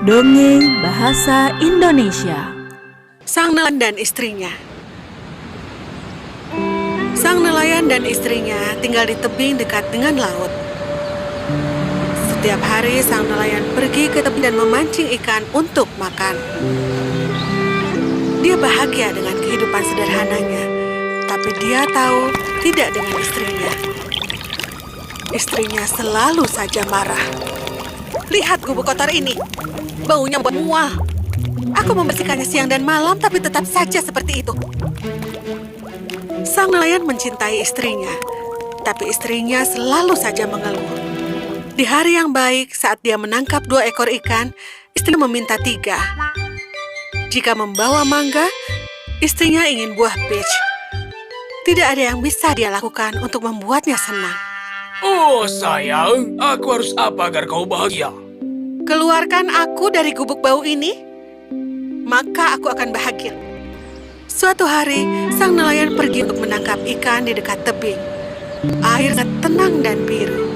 Dongeng Bahasa Indonesia. Sang nelayan dan istrinya. Sang nelayan dan istrinya tinggal di tebing dekat dengan laut. Setiap hari sang nelayan pergi ke tebing dan memancing ikan untuk makan. Dia bahagia dengan kehidupan sederhananya, tapi dia tahu tidak dengan istrinya. Istrinya selalu saja marah. Lihat gubuk kotor ini, baunya membuat mual. Aku membersihkannya siang dan malam, tapi tetap saja seperti itu. Sang nelayan mencintai istrinya, tapi istrinya selalu saja mengeluh. Di hari yang baik, saat dia menangkap 2 ekor ikan, istrinya meminta 3. Jika membawa mangga, istrinya ingin buah peach. Tidak ada yang bisa dia lakukan untuk membuatnya senang. Oh sayang, aku harus apa agar kau bahagia? Keluarkan aku dari gubuk bau ini, maka aku akan bahagia. Suatu hari, sang nelayan pergi untuk menangkap ikan di dekat tebing. Air sangat tenang dan biru.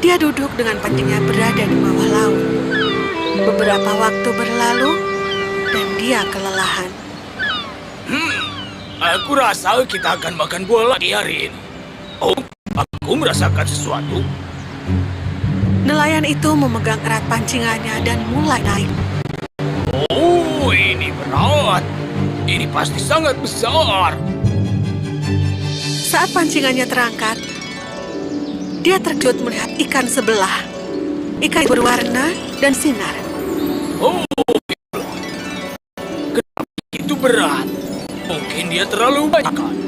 Dia duduk dengan pancingnya berada di bawah laut. Beberapa waktu berlalu, dan dia kelelahan. Aku rasa kita akan makan buah lagi hari ini. Oh, aku merasakan sesuatu. Nelayan itu memegang erat pancingannya dan mulai naik. Oh, ini berat. Ini pasti sangat besar. Saat pancingannya terangkat, dia terkejut melihat ikan sebelah. Ikan berwarna dan sinar. Oh, kenapa itu berat? Mungkin dia terlalu banyak.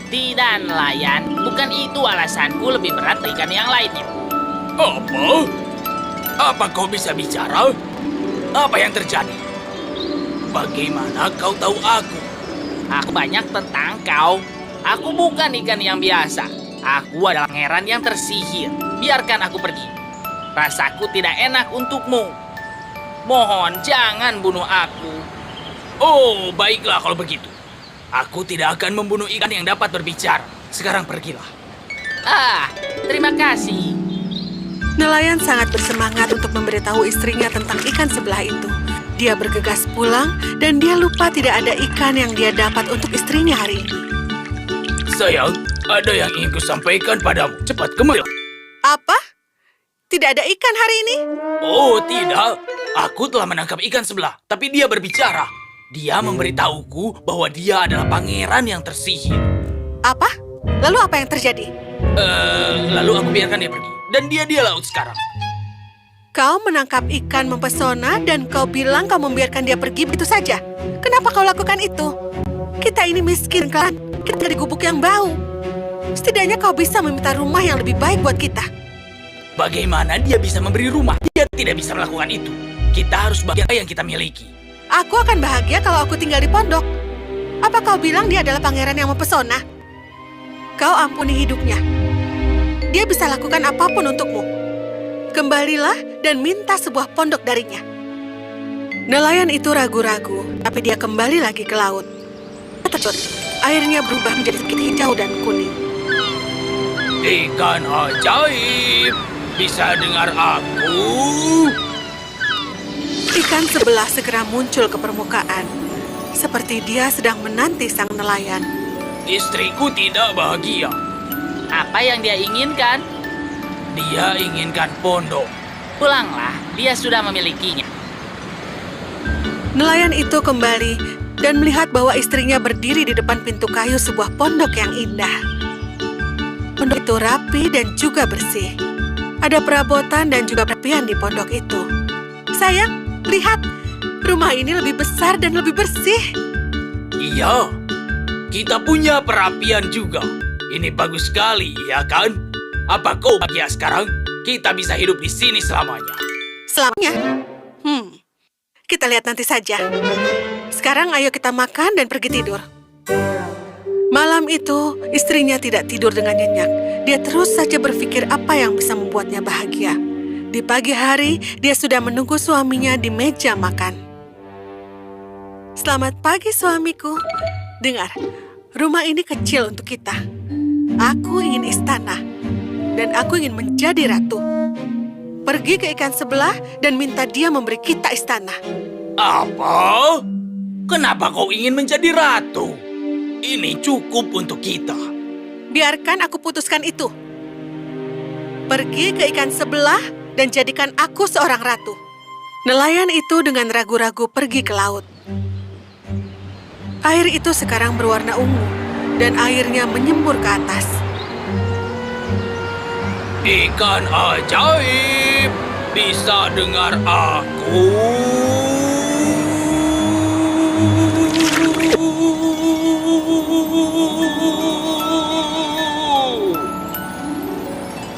Tidak, nelayan. Bukan itu alasanku lebih berat dari ikan yang lainnya. Apa? Apa kau bisa bicara? Apa yang terjadi? Bagaimana kau tahu aku? Aku banyak tentang kau. Aku bukan ikan yang biasa. Aku adalah pangeran yang tersihir. Biarkan aku pergi. Rasaku tidak enak untukmu. Mohon, jangan bunuh aku. Oh, baiklah kalau begitu. Aku tidak akan membunuh ikan yang dapat berbicara. Sekarang pergilah. Terima kasih. Nelayan sangat bersemangat untuk memberitahu istrinya tentang ikan sebelah itu. Dia bergegas pulang, dan dia lupa tidak ada ikan yang dia dapat untuk istrinya hari ini. Sayang, ada yang ingin kusampaikan padamu. Cepat kemari. Apa? Tidak ada ikan hari ini? Oh, tidak. Aku telah menangkap ikan sebelah, tapi dia berbicara. Dia memberitahuku bahwa dia adalah pangeran yang tersihir. Apa? Lalu apa yang terjadi? Lalu aku biarkan dia pergi. Dan dia di laut sekarang. Kau menangkap ikan mempesona dan kau bilang kau membiarkan dia pergi begitu saja. Kenapa kau lakukan itu? Kita ini miskin kan? Kita di gubuk yang bau. Setidaknya kau bisa meminta rumah yang lebih baik buat kita. Bagaimana dia bisa memberi rumah? Dia tidak bisa melakukan itu. Kita harus bagian yang kita miliki. Aku akan bahagia kalau aku tinggal di pondok. Apa kau bilang dia adalah pangeran yang mempesona? Kau ampuni hidupnya. Dia bisa lakukan apapun untukmu. Kembalilah dan minta sebuah pondok darinya. Nelayan itu ragu-ragu, tapi dia kembali lagi ke laut. Terjun, airnya berubah menjadi sedikit hijau dan kuning. Ikan ajaib, bisa dengar aku? Ikan sebelah segera muncul ke permukaan, seperti dia sedang menanti sang nelayan. Istriku tidak bahagia. Apa yang dia inginkan? Dia inginkan pondok. Pulanglah, dia sudah memilikinya. Nelayan itu kembali dan melihat bahwa istrinya berdiri di depan pintu kayu sebuah pondok yang indah. Pondok itu rapi dan juga bersih. Ada perabotan dan juga perapian di pondok itu. Sayang, lihat, rumah ini lebih besar dan lebih bersih. Iya, kita punya perapian juga. Ini bagus sekali, ya kan? Apa kau bahagia sekarang? Kita bisa hidup di sini selamanya. Selamanya? Kita lihat nanti saja. Sekarang ayo kita makan dan pergi tidur. Malam itu, istrinya tidak tidur dengan nyenyak. Dia terus saja berpikir apa yang bisa membuatnya bahagia. Di pagi hari, dia sudah menunggu suaminya di meja makan. Selamat pagi, suamiku. Dengar, rumah ini kecil untuk kita. Aku ingin istana, dan aku ingin menjadi ratu. pergi ke ikan sebelah dan minta dia memberi kita istana. Apa? Kenapa kau ingin menjadi ratu? Ini cukup untuk kita. Biarkan aku putuskan itu. Pergi ke ikan sebelah dan jadikan aku seorang ratu. Nelayan itu dengan ragu-ragu pergi ke laut. Air itu sekarang berwarna ungu dan airnya menyembur ke atas. Ikan ajaib, bisa dengar aku?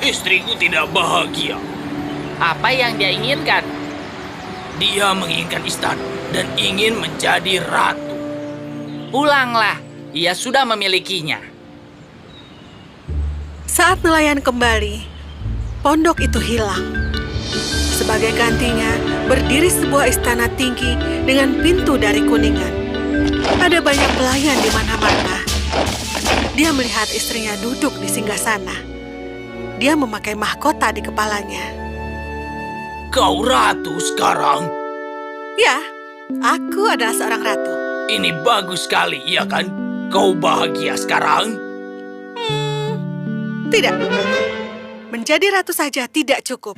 Istriku tidak bahagia. Apa yang dia inginkan? Dia menginginkan istana dan ingin menjadi ratu. Pulanglah, ia sudah memilikinya. Saat nelayan kembali, pondok itu hilang. Sebagai gantinya, berdiri sebuah istana tinggi dengan pintu dari kuningan. Ada banyak pelayan di mana-mana. Dia melihat istrinya duduk di singgasana. Dia memakai mahkota di kepalanya. Kau ratu sekarang? Ya, aku adalah seorang ratu. Ini bagus sekali, iya kan? Kau bahagia sekarang? Tidak. Menjadi ratu saja tidak cukup.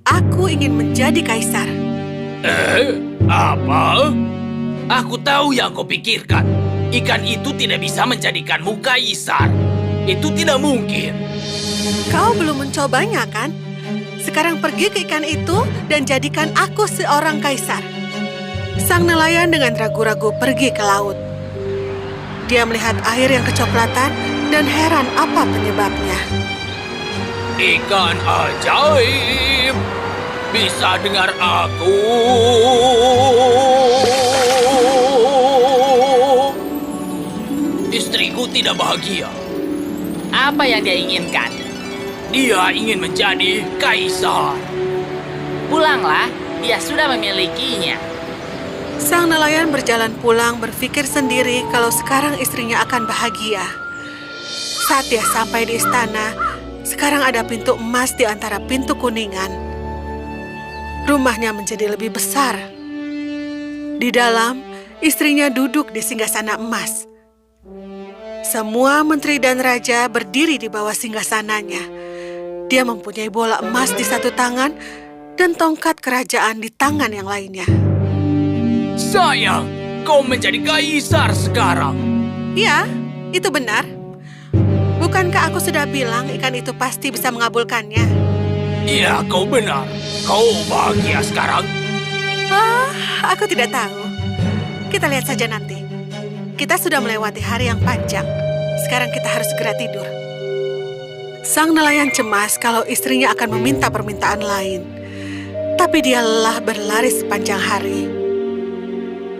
Aku ingin menjadi kaisar. Apa? Aku tahu yang kau pikirkan. Ikan itu tidak bisa menjadikanmu kaisar. Itu tidak mungkin. Kau belum mencobanya, kan? Sekarang pergi ke ikan itu dan jadikan aku seorang kaisar. Sang nelayan dengan ragu-ragu pergi ke laut. Dia melihat air yang kecoklatan dan heran apa penyebabnya. Ikan ajaib, bisa dengar aku? Istriku tidak bahagia. Apa yang dia inginkan? Dia ingin menjadi kaisar. Pulanglah, dia sudah memilikinya. Sang nelayan berjalan pulang berpikir sendiri kalau sekarang istrinya akan bahagia. Saat dia sampai di istana, sekarang ada pintu emas di antara pintu kuningan. Rumahnya menjadi lebih besar. Di dalam, istrinya duduk di singgasana emas. Semua menteri dan raja berdiri di bawah singgasananya. Dia mempunyai bola emas di satu tangan dan tongkat kerajaan di tangan yang lainnya. Sayang, kau menjadi kaisar sekarang. Ya, itu benar. Bukankah aku sudah bilang ikan itu pasti bisa mengabulkannya? Iya, kau benar. Kau bahagia sekarang? Aku tidak tahu. Kita lihat saja nanti. Kita sudah melewati hari yang panjang. Sekarang kita harus segera tidur. Sang nelayan cemas kalau istrinya akan meminta permintaan lain. Tapi dia lelah berlari sepanjang hari.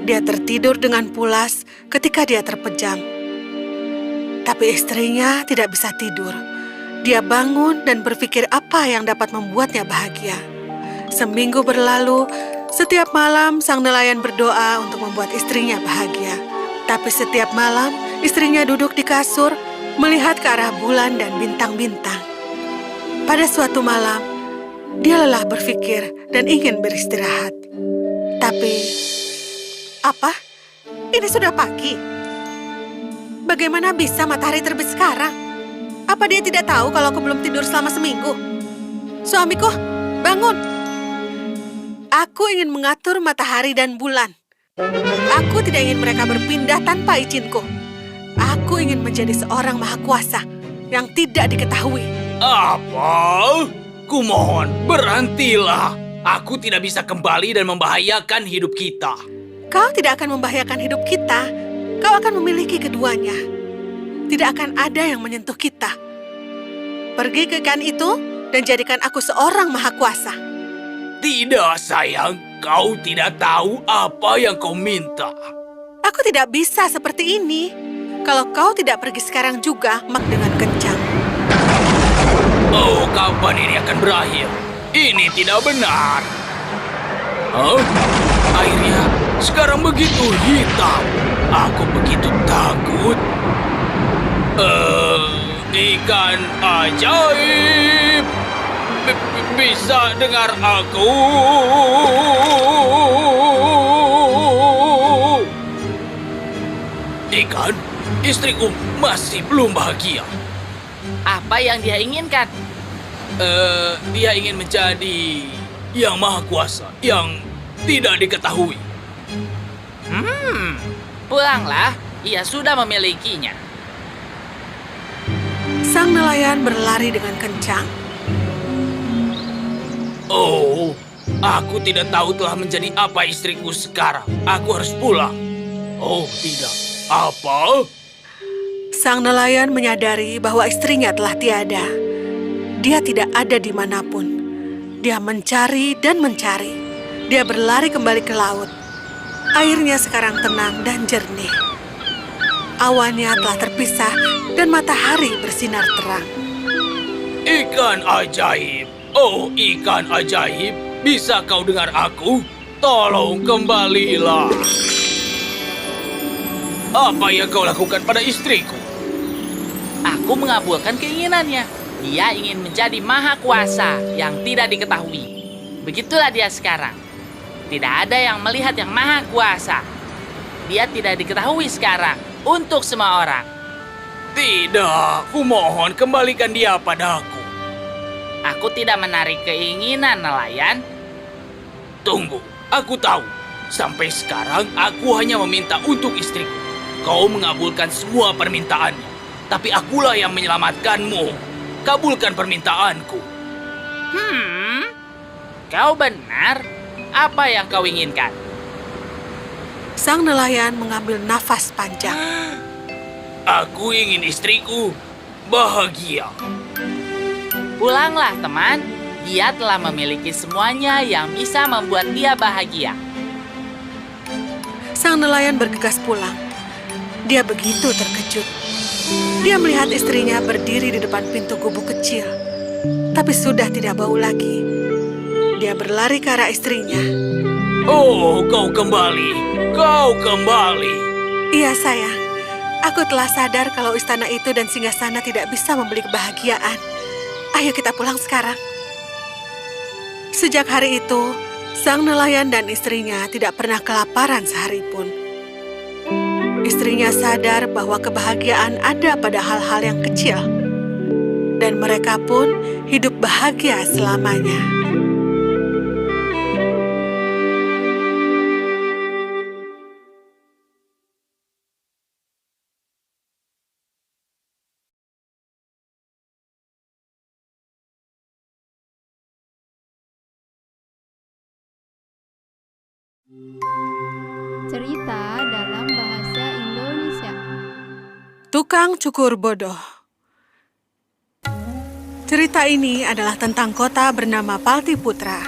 Dia tertidur dengan pulas ketika dia terpejam. Tapi istrinya tidak bisa tidur. Dia bangun dan berpikir apa yang dapat membuatnya bahagia. Seminggu berlalu, setiap malam sang nelayan berdoa untuk membuat istrinya bahagia. Tapi setiap malam, istrinya duduk di kasur, melihat ke arah bulan dan bintang-bintang. Pada suatu malam, dia lelah berpikir dan ingin beristirahat. Tapi, apa? Ini sudah pagi. Bagaimana bisa matahari terbit sekarang? Apa dia tidak tahu kalau aku belum tidur selama seminggu? Suamiku, bangun! Aku ingin mengatur matahari dan bulan. Aku tidak ingin mereka berpindah tanpa izinku. Aku ingin menjadi seorang mahakuasa yang tidak diketahui. Apa? Kumohon, berhentilah. Aku tidak bisa kembali dan membahayakan hidup kita. Kau tidak akan membahayakan hidup kita. Kau akan memiliki keduanya. Tidak akan ada yang menyentuh kita. Pergi ke ikan itu dan jadikan aku seorang mahakuasa. Tidak, sayang. Kau tidak tahu apa yang kau minta. Aku tidak bisa seperti ini. Kalau kau tidak pergi sekarang juga, mak dengan kencang. Oh, kapan ini akan berakhir? Ini tidak benar. Airnya sekarang begitu hitam. Aku begitu takut. Ikan ajaib, bisa dengar aku? Ikan, istriku masih belum bahagia. Apa yang dia inginkan? Dia ingin menjadi yang maha kuasa, yang tidak diketahui. Pulanglah, ia sudah memilikinya. Sang nelayan berlari dengan kencang. Oh, aku tidak tahu telah menjadi apa istriku sekarang. Aku harus pulang. Oh, tidak. Apa? Sang nelayan menyadari bahwa istrinya telah tiada. Dia tidak ada dimanapun. Dia mencari dan mencari. Dia berlari kembali ke laut. Airnya sekarang tenang dan jernih. Awannya telah terpisah dan matahari bersinar terang. Ikan ajaib. Oh, ikan ajaib. Bisa kau dengar aku? Tolong kembalilah. Apa yang kau lakukan pada istriku? Aku mengabulkan keinginannya. Dia ingin menjadi maha kuasa yang tidak diketahui. Begitulah dia sekarang. Tidak ada yang melihat yang maha kuasa. Dia tidak diketahui sekarang untuk semua orang. Tidak, kumohon kembalikan dia padaku. Aku tidak menarik keinginan nelayan. Tunggu, aku tahu. Sampai sekarang aku hanya meminta untuk istriku. Kau mengabulkan semua permintaannya. Tapi akulah yang menyelamatkanmu. Kabulkan permintaanku. Kau benar. Apa yang kau inginkan? Sang nelayan mengambil nafas panjang. Aku ingin istriku bahagia. Pulanglah, teman. Dia telah memiliki semuanya yang bisa membuat dia bahagia. Sang nelayan bergegas pulang. Dia begitu terkejut. Dia melihat istrinya berdiri di depan pintu gubuk kecil, tapi sudah tidak bau lagi. Dia berlari ke arah istrinya. Oh, kau kembali. Kau kembali. Iya, sayang. Aku telah sadar kalau istana itu dan singgasana tidak bisa membeli kebahagiaan. Ayo kita pulang sekarang. Sejak hari itu, sang nelayan dan istrinya tidak pernah kelaparan sehari pun. Istrinya sadar bahwa kebahagiaan ada pada hal-hal yang kecil. Dan mereka pun hidup bahagia selamanya. Cerita dalam bahasa Indonesia. Tukang cukur bodoh. Cerita ini adalah tentang kota bernama Paltiputra.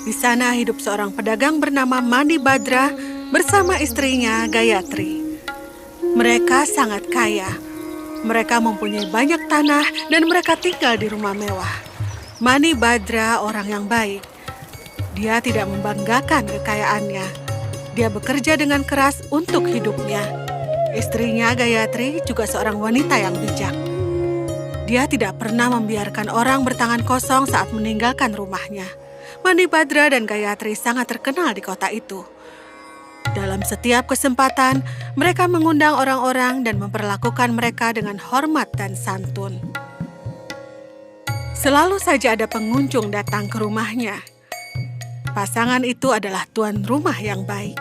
Di sana hidup seorang pedagang bernama Mani Badra bersama istrinya Gayatri. Mereka sangat kaya. Mereka mempunyai banyak tanah dan mereka tinggal di rumah mewah. Mani Badra orang yang baik. Dia tidak membanggakan kekayaannya. Dia bekerja dengan keras untuk hidupnya. Istrinya Gayatri juga seorang wanita yang bijak. Dia tidak pernah membiarkan orang bertangan kosong saat meninggalkan rumahnya. Mani Badra dan Gayatri sangat terkenal di kota itu. Dalam setiap kesempatan, mereka mengundang orang-orang dan memperlakukan mereka dengan hormat dan santun. Selalu saja ada pengunjung datang ke rumahnya. Pasangan itu adalah tuan rumah yang baik.